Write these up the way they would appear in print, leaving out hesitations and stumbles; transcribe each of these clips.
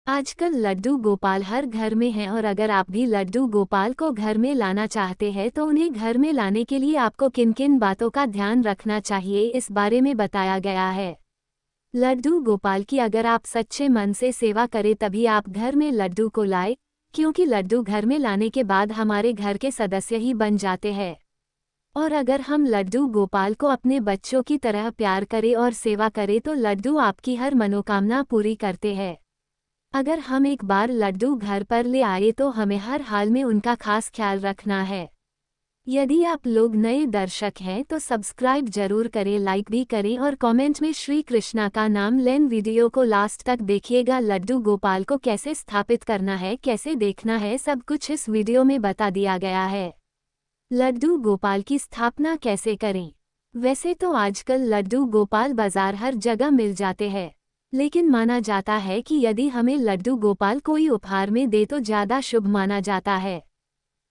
आजकल लड्डू गोपाल हर घर में हैं और अगर आप भी लड्डू गोपाल को घर में लाना चाहते हैं तो उन्हें घर में लाने के लिए आपको किन किन बातों का ध्यान रखना चाहिए इस बारे में बताया गया है। लड्डू गोपाल की अगर आप सच्चे मन से सेवा करें तभी आप घर में लड्डू को लाए, क्योंकि लड्डू घर में लाने के बाद हमारे घर के सदस्य ही बन जाते हैं। और अगर हम लड्डू गोपाल को अपने बच्चों की तरह प्यार करें और सेवा करें तो लड्डू आपकी हर मनोकामना पूरी करते हैं। अगर हम एक बार लड्डू घर पर ले आए तो हमें हर हाल में उनका खास ख्याल रखना है। यदि आप लोग नए दर्शक हैं तो सब्सक्राइब जरूर करें, लाइक भी करें और कमेंट में श्री कृष्णा का नाम लें। वीडियो को लास्ट तक देखिएगा। लड्डू गोपाल को कैसे स्थापित करना है, कैसे देखना है, सब कुछ इस वीडियो में बता दिया गया है। लड्डू गोपाल की स्थापना कैसे करें? वैसे तो आजकल लड्डू गोपाल बाजार हर जगह मिल जाते हैं, लेकिन माना जाता है कि यदि हमें लड्डू गोपाल कोई उपहार में दे तो ज़्यादा शुभ माना जाता है।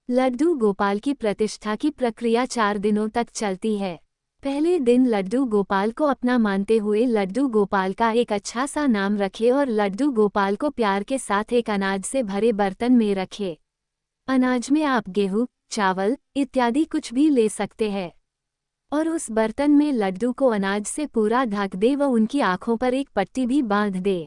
लड्डू गोपाल की प्रतिष्ठा की प्रक्रिया 4 दिनों तक चलती है। पहले दिन लड्डू गोपाल को अपना मानते हुए लड्डू गोपाल का एक अच्छा सा नाम रखें और लड्डू गोपाल को प्यार के साथ एक अनाज से भरे बर्तन में रखें। अनाज में आप गेहूं, चावल इत्यादि कुछ भी ले सकते हैं और उस बर्तन में लड्डू को अनाज से पूरा ढक दे व उनकी आंखों पर एक पट्टी भी बांध दे।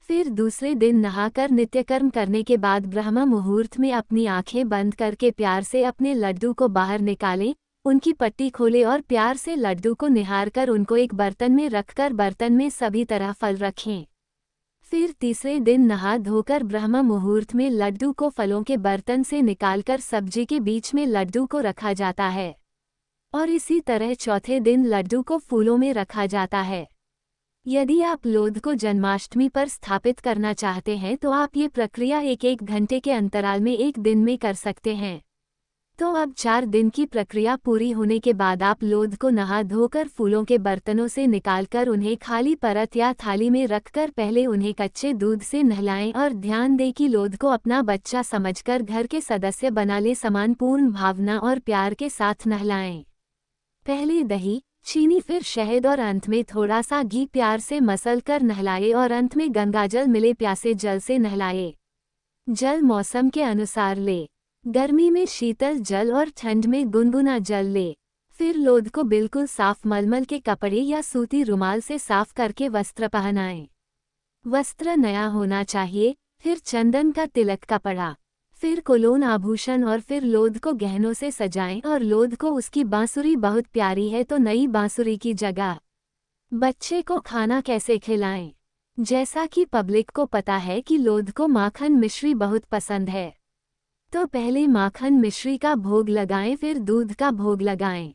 फिर दूसरे दिन नहाकर नित्यकर्म करने के बाद ब्रह्म मुहूर्त में अपनी आंखें बंद करके प्यार से अपने लड्डू को बाहर निकालें, उनकी पट्टी खोलें और प्यार से लड्डू को निहार कर उनको एक बर्तन में रखकर बर्तन में सभी तरह फल रखें। फिर तीसरे दिन नहा धोकर ब्रह्म मुहूर्त में लड्डू को फलों के बर्तन से निकालकर सब्जी के बीच में लड्डू को रखा जाता है और इसी तरह चौथे दिन लड्डू को फूलों में रखा जाता है। यदि आप लोध को जन्माष्टमी पर स्थापित करना चाहते हैं तो आप ये प्रक्रिया एक घंटे के अंतराल में एक दिन में कर सकते हैं। तो अब 4 दिन की प्रक्रिया पूरी होने के बाद आप लोध को नहा धोकर फूलों के बर्तनों से निकालकर उन्हें खाली परत या थाली में रखकर पहले उन्हें कच्चे दूध से नहलाएं और ध्यान दें कि लोध को अपना बच्चा समझकर घर के सदस्य बना ले। सम्मानपूर्ण भावना और प्यार के साथ नहलाएं। पहले दही, चीनी, फिर शहद और अंत में थोड़ा सा घी प्यार से मसल कर नहलाए और अंत में गंगाजल मिले प्यासे जल से नहलाए। जल मौसम के अनुसार ले। गर्मी में शीतल जल और ठंड में गुनगुना जल ले। फिर लोध को बिल्कुल साफ मलमल के कपड़े या सूती रुमाल से साफ करके वस्त्र पहनाएं। वस्त्र नया होना चाहिए। फिर चंदन का तिलक कपड़ा, फिर कोलोन आभूषण और फिर लोध को गहनों से सजाएं और लोध को उसकी बांसुरी बहुत प्यारी है तो नई बांसुरी की जगह। बच्चे को खाना कैसे खिलाएं? जैसा कि पब्लिक को पता है कि लोध को माखन मिश्री बहुत पसंद है, तो पहले माखन मिश्री का भोग लगाएं, फिर दूध का भोग लगाएं।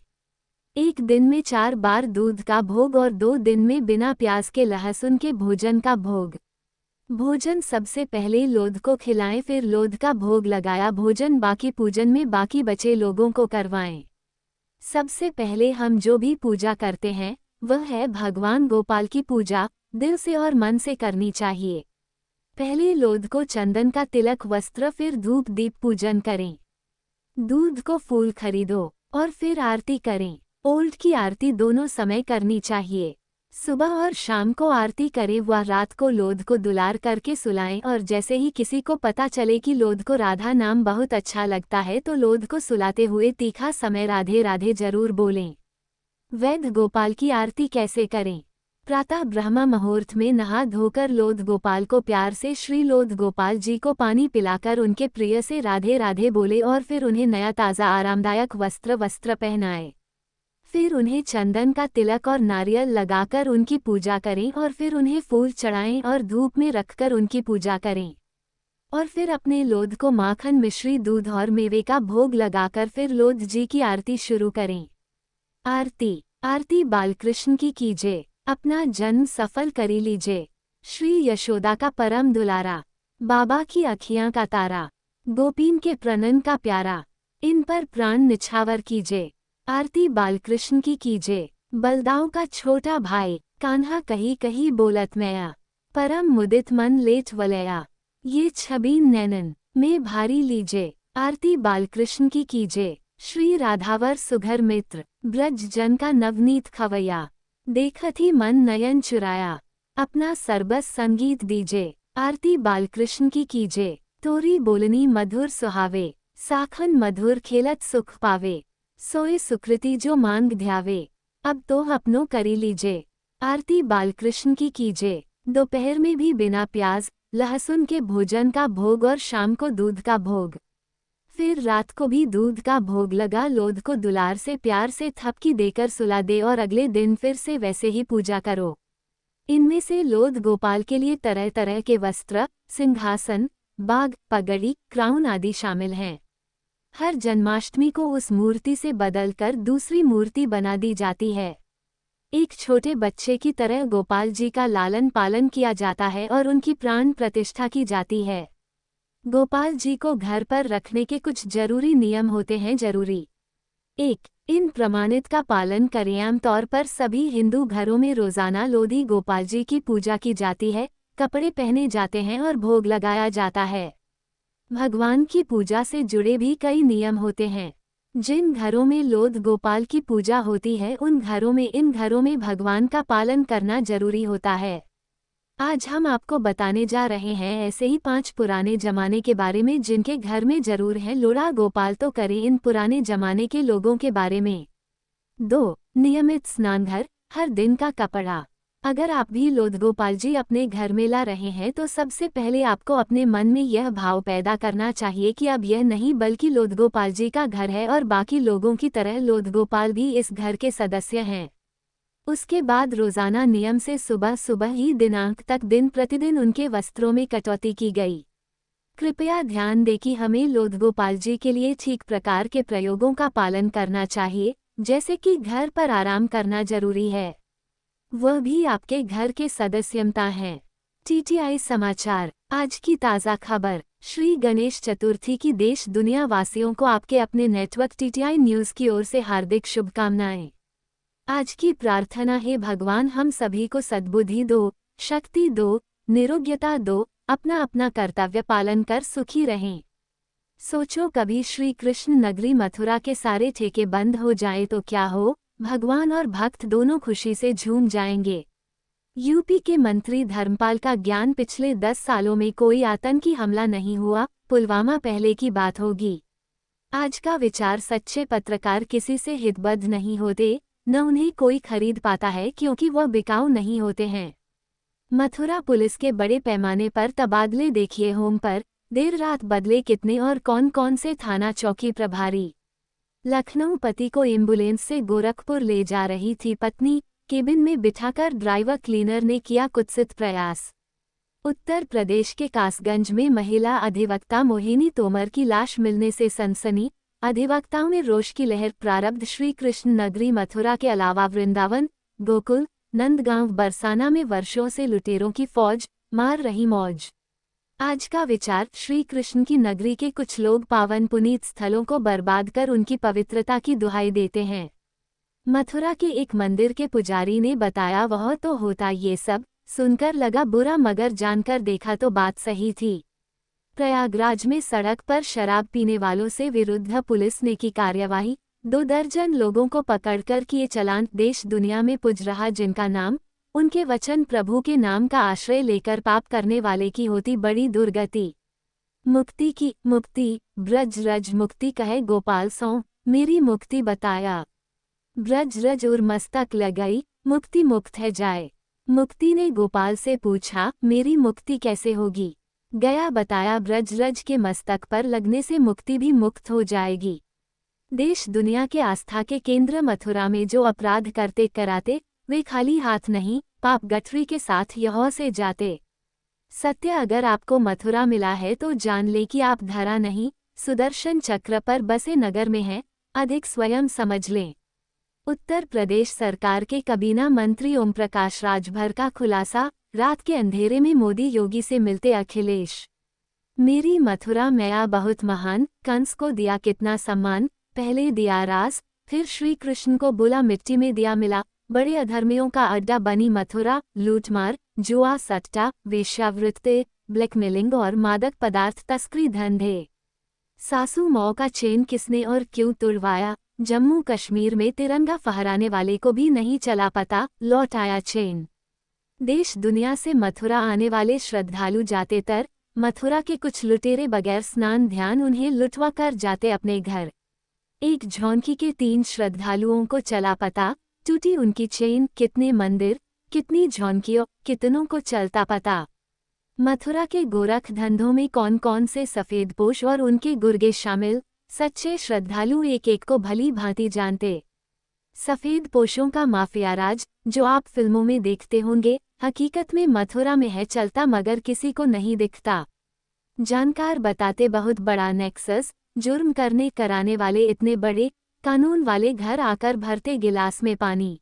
एक दिन में 4 बार दूध का भोग और 2 दिन में बिना प्याज के लहसुन के भोजन का भोग। भोजन सबसे पहले लोध को खिलाएं, फिर लोध का भोग लगाया भोजन बाकी पूजन में बाकी बचे लोगों को करवाएं। सबसे पहले हम जो भी पूजा करते हैं वह है भगवान गोपाल की पूजा। दिल से और मन से करनी चाहिए। पहले लोध को चंदन का तिलक, वस्त्र, फिर धूप दीप पूजन करें। दूध को फूल खरीदो और फिर आरती करें। ओल्ड की आरती दोनों समय करनी चाहिए। सुबह और शाम को आरती करें व रात को लोध को दुलार करके सुलाएं और जैसे ही किसी को पता चले कि लोध को राधा नाम बहुत अच्छा लगता है तो लोध को सुलाते हुए तीखा समय राधे राधे जरूर बोलें। वैद्य गोपाल की आरती कैसे करें? प्रातः ब्रह्म मुहूर्त में नहा धोकर लोध गोपाल को प्यार से श्री लोध गोपाल जी को पानी पिलाकर उनके प्रिय से राधे राधे बोले और फिर उन्हें नया ताज़ा आरामदायक वस्त्र पहनाएं। फिर उन्हें चंदन का तिलक और नारियल लगाकर उनकी पूजा करें और फिर उन्हें फूल चढ़ाएं और धूप में रखकर उनकी पूजा करें और फिर अपने लोध को माखन मिश्री दूध और मेवे का भोग लगाकर फिर लोध जी की आरती शुरू करें। आरती बालकृष्ण की कीजिए, अपना जन्म सफल करी लीजिए। श्री यशोदा का परम दुलारा, बाबा की अखियां का तारा, गोपीन के प्रणन का प्यारा, इन पर प्राण निछावर कीजिए। आरती बालकृष्ण की कीजिए। बलदाव का छोटा भाई कान्हा कही कही बोलत मैया, परम मुदित मन लेठ वलया, ये छबीन नैनन में भारी लीजिए। आरती बालकृष्ण की कीजिए। श्री राधावर सुघर मित्र, ब्रज जन का नवनीत खवैया, देखत ही मन नयन चुराया, अपना सरबस संगीत दीजिए। आरती बालकृष्ण की कीजे। तोरी बोलनी मधुर सुहावे, साखन मधुर खेलत सुख पावे, सोए सुकृति जो मांग ध्यावे, अब तो अपनों करी लीजे। आरती बालकृष्ण की कीजे। दोपहर में भी बिना प्याज लहसुन के भोजन का भोग और शाम को दूध का भोग, फिर रात को भी दूध का भोग लगा। लोध को दुलार से प्यार से थपकी देकर सुला दे और अगले दिन फिर से वैसे ही पूजा करो। इनमें से लोध गोपाल के लिए तरह तरह के वस्त्र, सिंहासन, बाग, पगड़ी, क्राउन आदि शामिल हैं। हर जन्माष्टमी को उस मूर्ति से बदलकर दूसरी मूर्ति बना दी जाती है। एक छोटे बच्चे की तरह गोपाल जी का लालन पालन किया जाता है और उनकी प्राण प्रतिष्ठा की जाती है। गोपाल जी को घर पर रखने के कुछ जरूरी नियम होते हैं। जरूरी 1. इन प्रमाणित का पालन करें। आमतौर पर सभी हिंदू घरों में रोजाना लोधी गोपाल जी की पूजा की जाती है, कपड़े पहने जाते हैं और भोग लगाया जाता है। भगवान की पूजा से जुड़े भी कई नियम होते हैं। जिन घरों में लोध गोपाल की पूजा होती है इन घरों में भगवान का पालन करना जरूरी होता है। आज हम आपको बताने जा रहे हैं ऐसे ही 5 पुराने जमाने के बारे में जिनके घर में जरूर है लोढ़ा गोपाल। तो करें इन पुराने जमाने के लोगों के बारे में। 2. नियमित स्नानघर, हर दिन का कपड़ा। अगर आप भी लोध गोपाल जी अपने घर में ला रहे हैं तो सबसे पहले आपको अपने मन में यह भाव पैदा करना चाहिए कि अब यह नहीं बल्कि लोध गोपाल जी का घर है और बाकी लोगों की तरह लोध गोपाल भी इस घर के सदस्य हैं। उसके बाद रोजाना नियम से सुबह सुबह ही दिनांक तक दिन प्रतिदिन उनके वस्त्रों में कटौती की गई। कृपया ध्यान दें कि हमें लोध गोपाल जी के लिए ठीक प्रकार के प्रयोगों का पालन करना चाहिए, जैसे कि घर पर आराम करना जरूरी है, वह भी आपके घर के सदस्यता हैं। टीटीआई समाचार। आज की ताज़ा खबर। श्री गणेश चतुर्थी की देश दुनिया वासियों को आपके अपने नेटवर्क टीटीआई न्यूज़ की ओर से हार्दिक शुभकामनाएं। आज की प्रार्थना है, भगवान हम सभी को सद्बुद्धि दो, शक्ति दो, निरोग्यता दो, अपना अपना कर्तव्य पालन कर सुखी रहें। सोचो कभी श्री कृष्ण नगरी मथुरा के सारे ठेके बंद हो जाए तो क्या हो, भगवान और भक्त दोनों खुशी से झूम जाएंगे। यूपी के मंत्री धर्मपाल का ज्ञान पिछले 10 सालों में कोई आतंकी हमला नहीं हुआ, पुलवामा पहले की बात होगी। आज का विचार, सच्चे पत्रकार किसी से हितबद्ध नहीं होते, न उन्हें कोई खरीद पाता है क्योंकि वह बिकाऊ नहीं होते हैं। मथुरा पुलिस के बड़े पैमाने पर तबादले देखिए। होम पर देर रात बदले कितने और कौन कौन से थाना चौकी प्रभारी। लखनऊ, पति को एम्बुलेंस से गोरखपुर ले जा रही थी पत्नी, केबिन में बिठाकर ड्राइवर क्लीनर ने किया कुत्सित प्रयास। उत्तर प्रदेश के कासगंज में महिला अधिवक्ता मोहिनी तोमर की लाश मिलने से सनसनी, अधिवक्ताओं में रोष की लहर। प्रारब्ध श्री कृष्ण नगरी मथुरा के अलावा वृंदावन, गोकुल, नंदगांव, बरसाना में वर्षों से लुटेरों की फौज मार रही मौज। आज का विचार, श्री कृष्ण की नगरी के कुछ लोग पावन पुनीत स्थलों को बर्बाद कर उनकी पवित्रता की दुहाई देते हैं। मथुरा के एक मंदिर के पुजारी ने बताया वह तो होता ये सब, सुनकर लगा बुरा मगर जानकर देखा तो बात सही थी। प्रयागराज में सड़क पर शराब पीने वालों से विरुद्ध पुलिस ने की कार्यवाही। 2 दर्जन लोगों को पकड़कर किए चालान। देश दुनिया में पुज रहा जिनका नाम, उनके वचन प्रभु के नाम का आश्रय लेकर पाप करने वाले की होती बड़ी दुर्गति। मुक्ति की मुक्ति, ब्रज रज मुक्ति कहे गोपाल सो, मेरी मुक्ति बताया। ब्रज रज उर मस्तक लगाई, मुक्ति मुक्त है जाए। मुक्ति ने गोपाल से पूछा, मेरी मुक्ति कैसे होगी? गया बताया, ब्रज रज के मस्तक पर लगने से मुक्ति भी मुक्त हो जाएगी। देश दुनिया के आस्था के केंद्र मथुरा में जो अपराध करते कराते, वे खाली हाथ नहीं, पाप गठरी के साथ यहाँ से जाते। सत्य अगर आपको मथुरा मिला है तो जान ले कि आप धरा नहीं, सुदर्शन चक्र पर बसे नगर में हैं, अधिक स्वयं समझ लें। उत्तर प्रदेश सरकार के काबीना मंत्री ओम प्रकाश राजभर का खुलासा, रात के अंधेरे में मोदी योगी से मिलते अखिलेश। मेरी मथुरा मैया बहुत महान, कंस को दिया कितना सम्मान, पहले दिया रास, फिर श्री कृष्ण को बुला मिट्टी में दिया मिला। बड़े अधर्मियों का अड्डा बनी मथुरा, लूटमार, जुआ सट्टा, वेश्यावृत्ति, ब्लैकमेलिंग और मादक पदार्थ तस्करी धंधे। सासू मौ का चेन किसने और क्यों तुड़वाया? जम्मू कश्मीर में तिरंगा फहराने वाले को भी नहीं चला पता, लौट आया चेन। देश दुनिया से मथुरा आने वाले श्रद्धालु जाते तर मथुरा के कुछ लुटेरे बगैर स्नान ध्यान उन्हें लुटवा कर जाते अपने घर। एक झोंकी के 3 श्रद्धालुओं को चला पता, टूटी उनकी चेन, कितने मंदिर, कितनी झोंकियों, कितनों को चलता पता। मथुरा के गोरख धंधों में कौन कौन से सफेदपोश और उनके गुर्गे शामिल, सच्चे श्रद्धालु एक एक को भली भांति जानते। सफेदपोशों का माफियाराज, जो आप फिल्मों में देखते होंगे, हकीकत में मथुरा में है चलता मगर किसी को नहीं दिखता। जानकार बताते बहुत बड़ा नेक्सस, जुर्म करने कराने वाले इतने बड़े, कानून वाले घर आकर भरते गिलास में पानी।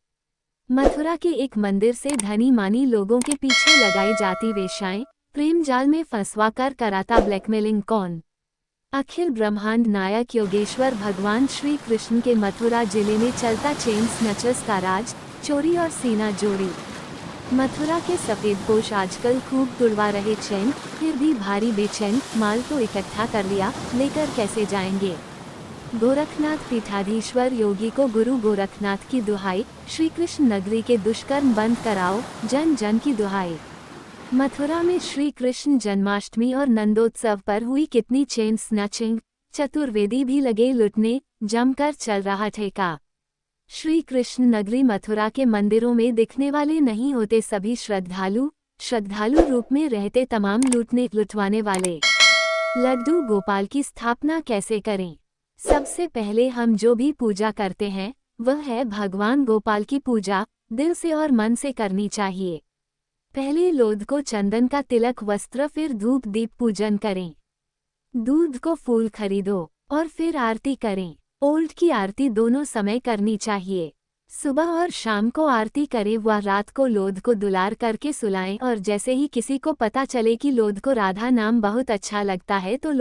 मथुरा के एक मंदिर से धनी मानी लोगों के पीछे लगाई जाती वेश्याएं, प्रेम जाल में फंसवा कर कराता ब्लैकमेलिंग कौन? अखिल ब्रह्मांड नायक योगेश्वर भगवान श्री कृष्ण के मथुरा जिले में चलता चेन स्नचर्स का राज, चोरी और सीना जोड़ी। मथुरा के सफेदपोश आजकल खूब तुड़वा रहे चैन, फिर भी भारी बेचैन, माल तो इकट्ठा कर लिया, लेकर कैसे जाएंगे? गोरखनाथ पीठाधीश्वर योगी को गुरु गोरखनाथ की दुहाई, श्री कृष्ण नगरी के दुष्कर्म बंद कराओ, जन जन की दुहाई। मथुरा में श्री कृष्ण जन्माष्टमी और नंदोत्सव पर हुई कितनी चेन स्नैचिंग, चतुर्वेदी भी लगे लुटने, जमकर चल रहा ठेका। श्री कृष्ण नगरी मथुरा के मंदिरों में दिखने वाले नहीं होते सभी श्रद्धालु रूप में रहते तमाम लूटने लुटवाने वाले। लड्डू गोपाल की स्थापना कैसे करें? सबसे पहले हम जो भी पूजा करते हैं वह है भगवान गोपाल की पूजा, दिल से और मन से करनी चाहिए। पहले लोध को चंदन का तिलक वस्त्र, फिर धूप दीप पूजन करें। दूध को फूल खरीदो और फिर आरती करें। ओल्ड की आरती दोनों समय करनी चाहिए। सुबह और शाम को आरती करें व रात को लोध को दुलार करके सुलाएं, और जैसे ही किसी को पता चले कि लोध को राधा नाम बहुत अच्छा लगता है तो